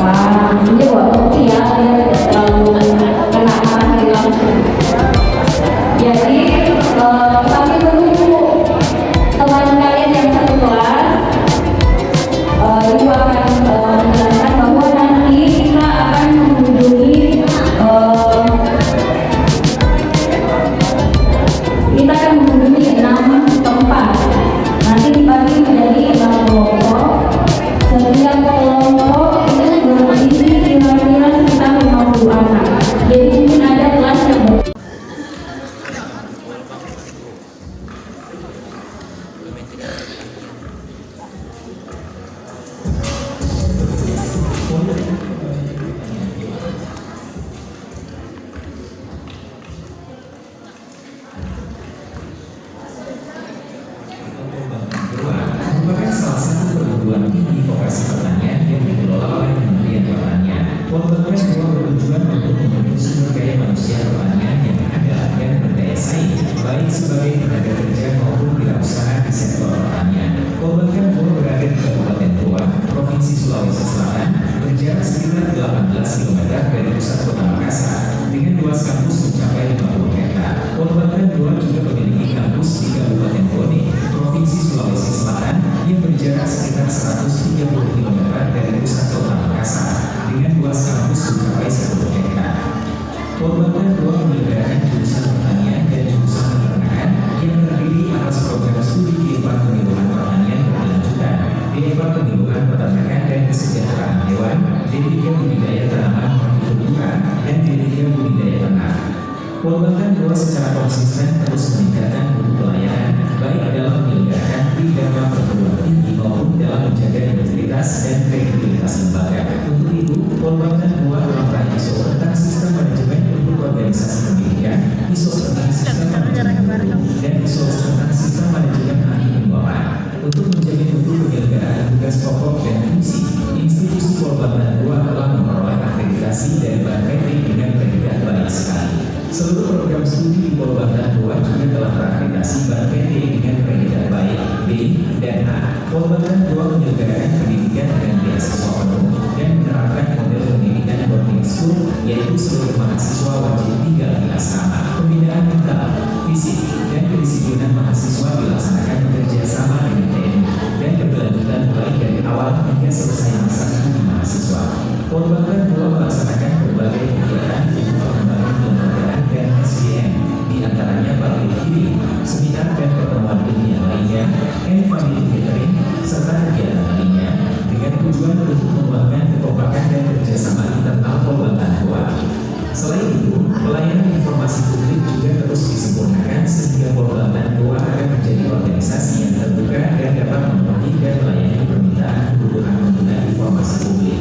Ini buat kopi ya, biar tidak terlalu kena matahari langsung. Jadi sambil menunggu teman kalian yang satu kelas, Ibu akan menjelaskan bahwa nanti kita akan mengunjungi kita akan mengunjungi 6 tempat. Nanti dibagi menjadi 6 kelompok. Setiap kelompok itu berisi kira-kira sekitar 50 anak. Jadi mungkin ada kelas yang merupakan salah satu perguruan tinggi vokasi pertanian yang dikelola oleh Kementerian Pertanian. Poltekkes juga bertujuan untuk membentuk sumber daya manusia pertanian yang andal dan berdaya saing, baik sebagai tenaga kerja maupun wirausaha di sektor pertanian. Poltekkes berada di Kabupaten Goa, Provinsi Sulawesi Selatan, berjarak sekitar 18 km dari pusat kota Makassar, dengan luas kampus mencapai 50 hektar. Poltekkes juga memiliki kampus di Kabupaten Bone, Provinsi Sulawesi Selatan, yang berjarak sekitar 130 km dari pusat kota Makassar, dengan luas kampus mencapai 10 hektar. Poltekkes menyelenggarakan jurusan pertanian dan jurusan peternakan yang terdiri atas program studi kehidupan penyuluhan pertanian berkelanjutan, kehidupan penyuluhan peternakan dan kesejahteraan hewan, D3 budidaya tanaman hortikultura, dan D3 budidaya ternak. Poltekkes secara konsisten terus meningkatkan mutu pelayanan, baik dalam menyelenggarakan program perguruan tinggi maupun dalam menjaga integritas dan kredibilitas lembaga. Untuk itu, Poltekkes telah meraih ISO tentang sistem manajemen untuk organisasi pendidikan, ISO tentang sistem manajemen guru, dan ISO tentang sistem manajemen ahli pengelolaan. Untuk menjamin mutu penyelenggaraan tugas pokok dan fungsi, institusi Poltekkes telah memperoleh akreditasi dari BAPET dengan predikat baik sekali. Seluruh program studi di Poltekkes juga telah terakreditasi BAPET dengan predikat baik B dan A. Poltekkes menyelenggarakan pendidikan dengan beasiswa penuh dan menerapkan model pendidikan boarding school, yaitu seluruh mahasiswa wajib tinggal di asrama. Pembinaan mental, fisik, dan kedisiplinan mahasiswa dilaksanakan bekerjasama dengan TNI dan berkelanjutan mulai dari awal hingga selesai masa studi mahasiswa. Poltekkes melaksanakan berbagai kegiatan untuk pengembangan kelembagaan dan SDM, di antaranya public hearing, seminar dan pertemuan ilmiah lainnya, and family gathering, serta kegiatan lainnya, dengan tujuan untuk mengembangkan kekompakan dan kerjasama internal Poltekkes. Selain itu, pelayanan informasi publik juga terus disempurnakan sehingga Poltekkes akan menjadi organisasi yang terbuka dan dapat memenuhi dan melayani permintaan kebutuhan pengguna informasi publik.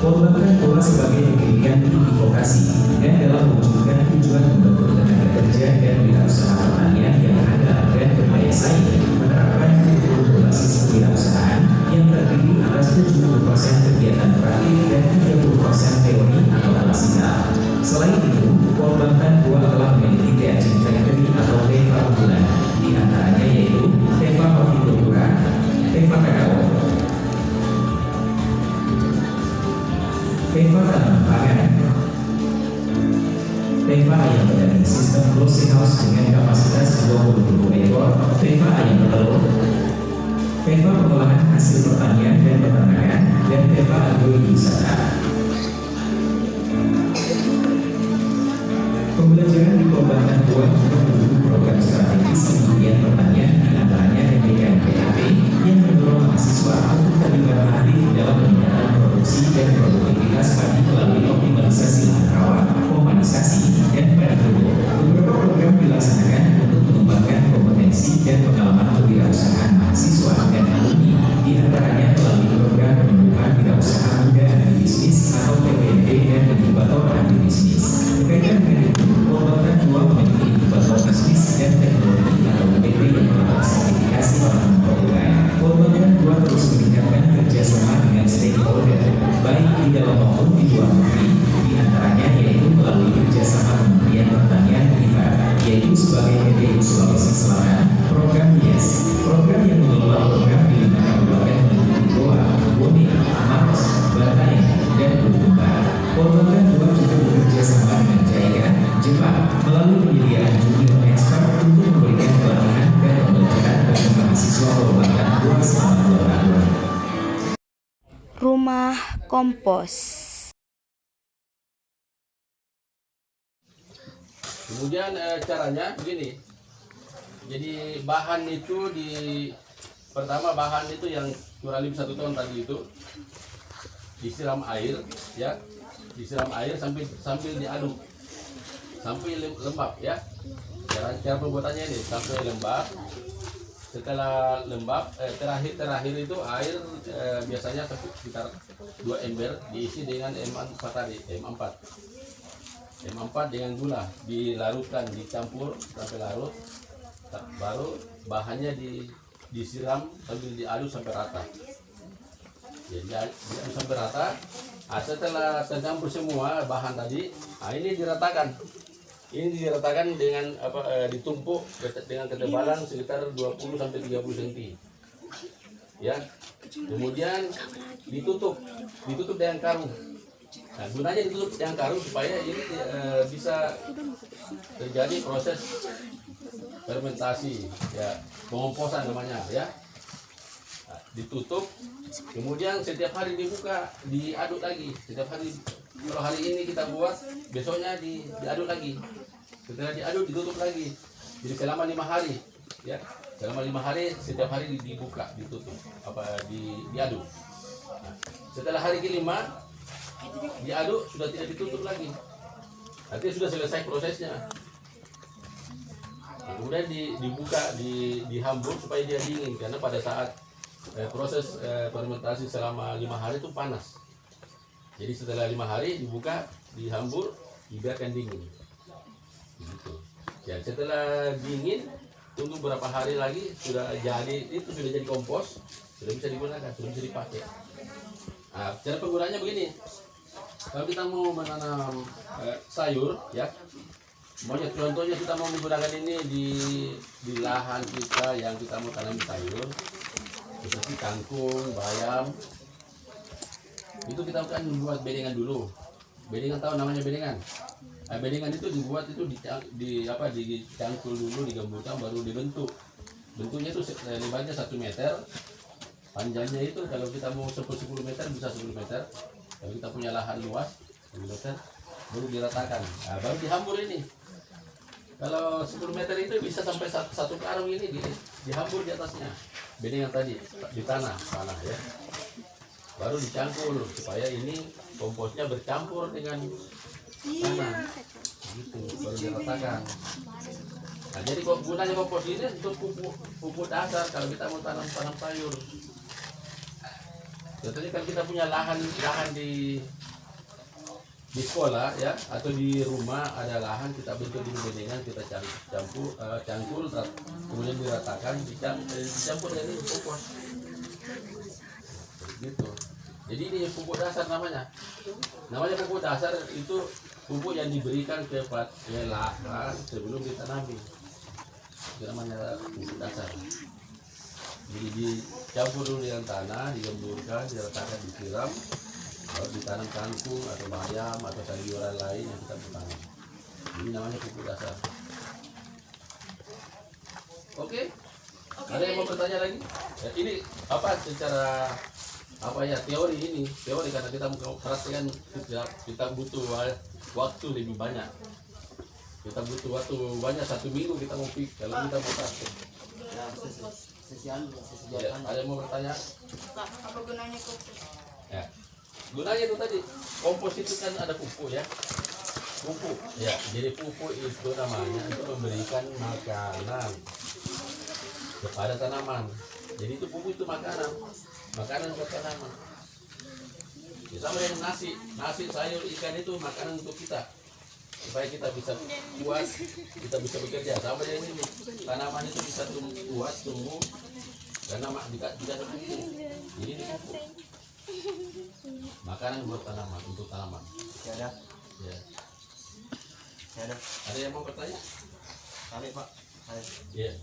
Poltekkes sebagai pendidikan tinggi vokasi dan dalam mewujudkan tujuan membentuk tenaga kerja dan wirausaha pertanian yang ada dan berdaya saing, menerapkan kurikulum berbasis kewirausahaan yang terdiri atas 70% kegiatan praktik dan 30% teori atau klasikal. Selain itu, Poltekkes telah memiliki teaching factory atau TEFA unggulan, di antaranya yaitu TEFA hortikultura, TEFA kakao, TEFA tanaman pangan, TEFA ayam pedagang sistem closing house dengan kapasitas 20.000 ekor, TEFA ayam petelur, TEFA pengolahan hasil pertanian dan peternakan, dan TEFA agrowisata. Pembelajaran di Poltekkes juga mendukung program strategis kementerian pertanian, di antaranya MPK-MPAP yang mendorong mahasiswa untuk terlibat aktif dalam peningkatan produksi dan produktivitas padi melalui optimalisasi lahan rawa, pompanisasi, dan padagrabo. Beberapa program dilaksanakan untuk mengembangkan kompetensi dan pengalaman kewirausahaan mahasiswa dan alumni, di antaranya melalui program penumbuhan wirausaha muda agribisnis atau PPMD dan inkubator agribisnis. Berkaitan dengan itu, Poltekkes memiliki inkubator rumah kompos. Kemudian caranya begini. Jadi bahan itu pertama bahan itu yang kurang lebih 1 ton tadi itu disiram air, ya, disiram air sambil diaduk sampai lembab, ya. Cara pembuatannya ini sampai lembab. Setelah lembab, terakhir itu air biasanya sekitar 2 ember diisi dengan M4 tadi, M4 dengan gula dilarutkan, dicampur sampai larut, baru bahannya disiram sambil diaduk sampai rata. Jadi diaduk sampai rata. Setelah tercampur semua bahan tadi, ini diratakan. Ini diratakan dengan ditumpuk dengan ketebalan sekitar 20 sampai 30 cm. Ya. Kemudian ditutup dengan karung. Nah, gunanya ditutup dengan karung supaya ini bisa terjadi proses fermentasi, ya, pengomposan namanya, ya. Nah, ditutup, kemudian setiap hari dibuka, diaduk lagi. Setiap hari, kalau hari ini kita buat, besoknya diaduk lagi. Setelah diaduk, ditutup lagi. Jadi selama 5 hari, ya, selama 5 hari setiap hari dibuka, ditutup, diaduk. Nah, setelah hari ke-5 diaduk, sudah tidak ditutup lagi. Artinya sudah selesai prosesnya. Nah, kemudian dibuka, dihambur supaya dia dingin, karena pada saat proses fermentasi selama 5 hari itu panas. Jadi setelah 5 hari dibuka, dihambur, dibiarkan dingin. Gitu. Ya, setelah dingin, tunggu berapa hari lagi sudah jadi kompos, sudah bisa digunakan, sudah bisa dipakai. Nah, cara penggunaannya begini. Kalau kita mau menanam sayur, ya, contohnya kita mau menggunakan ini di lahan kita yang kita mau tanam sayur, seperti kangkung, bayam, itu kita akan membuat bedengan dulu. Bedengan, tahu namanya bedengan? Nah, bedengan itu dibuat itu dicangkul dulu, digemburkan, baru dibentuk. Bentuknya itu lebarnya 1 meter, panjangnya itu kalau kita mau 10 meter bisa 10 meter. Kalau kita punya lahan luas 10 meter, baru diratakan. Nah, baru dihambur ini. Kalau 10 meter itu bisa sampai satu karung ini dihambur di atasnya. Bedengan tadi di tanah, ya. Baru dicangkul supaya ini komposnya bercampur dengan tanah, gitu, baru diratakan. Nah, jadi gunanya kompos ini untuk pupuk dasar kalau kita mau tanam sayur. Contohnya kalau kita punya lahan di sekolah, ya, atau di rumah ada lahan, kita bentuk dulu bedengan, kita cangkul, kemudian diratakan, dicampur jadi kompos. Gitu. Jadi ini pupuk dasar namanya. Namanya pupuk dasar itu pupuk yang diberikan ke lahan sebelum ditanami. Itu namanya pupuk dasar. Jadi dicampur dulu dengan tanah, digemburkan, diratakan, disiram, baru ditanam kangkung atau bayam atau sayuran lain yang kita tanam. Ini namanya pupuk dasar. Oke? Ada yang mau bertanya lagi? Ya, ini secara teori karena kita perhatikan kita butuh waktu lebih banyak. Kita butuh waktu banyak, 1 minggu kita mau pick kalau kita mau praktek. Ya, ada yang mau bertanya? Pak, apa gunanya kompos? Ya. Gunanya itu tadi, kompos itu kan ada pupuk, ya. Pupuk. Ya, jadi pupuk itu namanya itu memberikan makanan kepada tanaman. Jadi itu pupuk itu makanan buat tanaman. Ya, sama dengan nasi, sayur, ikan itu makanan untuk kita supaya kita bisa kuat, kita bisa bekerja. Sama dengan ini, tanaman itu bisa kuat, tumbuh karena dikasih pupuk. Jadi ini pupuk makanan buat tanaman, untuk tanaman. Ya. Ada yang mau bertanya? Kali Pak. Ya.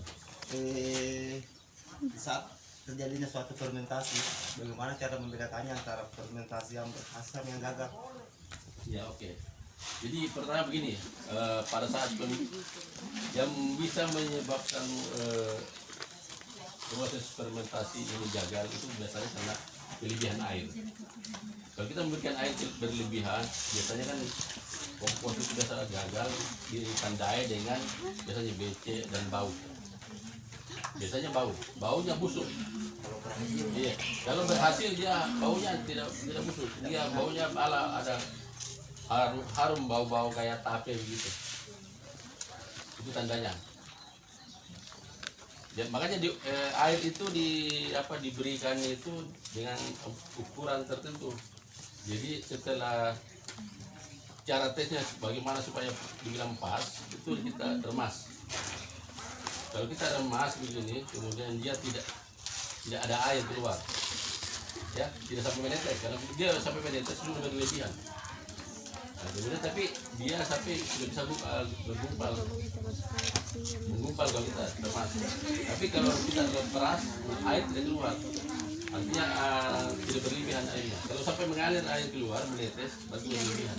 Saat terjadinya suatu fermentasi, bagaimana cara membedakannya antara fermentasi yang berhasil yang gagal? Ya, oke. Jadi pertama begini, pada saat yang bisa menyebabkan proses fermentasi ini gagal itu biasanya karena kelebihan air. Kalau kita memberikan air berlebihan, biasanya kan kompos itu biasa gagal ditandai dengan biasanya becek dan bau. Biasanya baunya busuk. Iya. Kalau berhasil dia baunya tidak busuk, dia baunya ada harum bau-bau kayak tape begitu. Itu tandanya. Ya, makanya air itu diberikan itu dengan ukuran tertentu. Jadi setelah cara tesnya bagaimana supaya dibilang pas, itu kita remas. Kalau kita remas begini, kemudian dia tidak ada air keluar, ya tidak sampai menetes. Kalau dia sampai menetes sudah berlebihan. Nah, kemudian tapi dia sampai sudah bisa menggumpal kalau kita remas. Tapi kalau kita peras, air tidak keluar. Artinya tidak berlebihan airnya. Kalau sampai mengalir air keluar menetes, berarti berlebihan.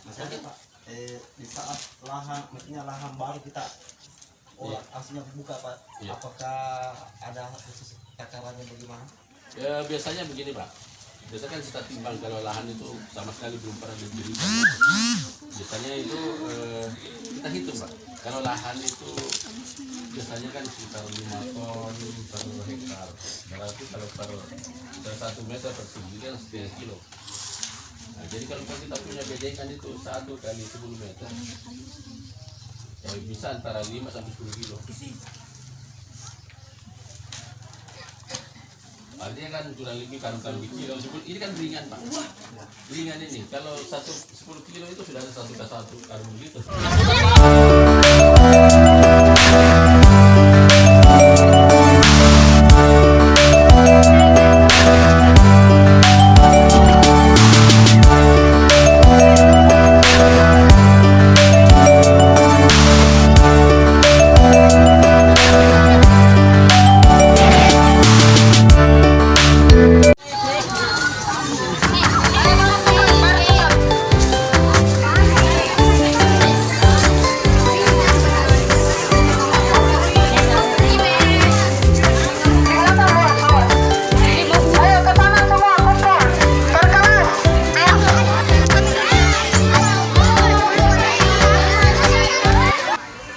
Maksudnya Pak, di saat maksudnya lahan baru kita aslinya buka Pak, Iya. apakah ada khusus takarannya bagaimana? Ya biasanya begini Pak. Biasanya kan kita timbang kalau lahan itu sama sekali belum pernah didirikan. Biasanya itu kita hitung Pak. Kalau lahan itu biasanya kan sekitar 5 ton per hektar. Berarti kalau per 1 meter persegi kan setengah kilo. Nah, jadi kalau kita punya bedengan itu 1 kali 10 meter, ya bisa antara 5 sampai 10 kilo. Artinya kan kurang lebih karung-karung kilo. Ini kan ringan Pak. Ringan ini. Kalau 10 kilo itu sudah ada satu karung begitu.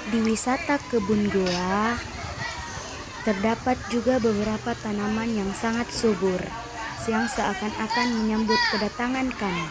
Di wisata kebun gua terdapat juga beberapa tanaman yang sangat subur yang seakan-akan menyambut kedatangan kami.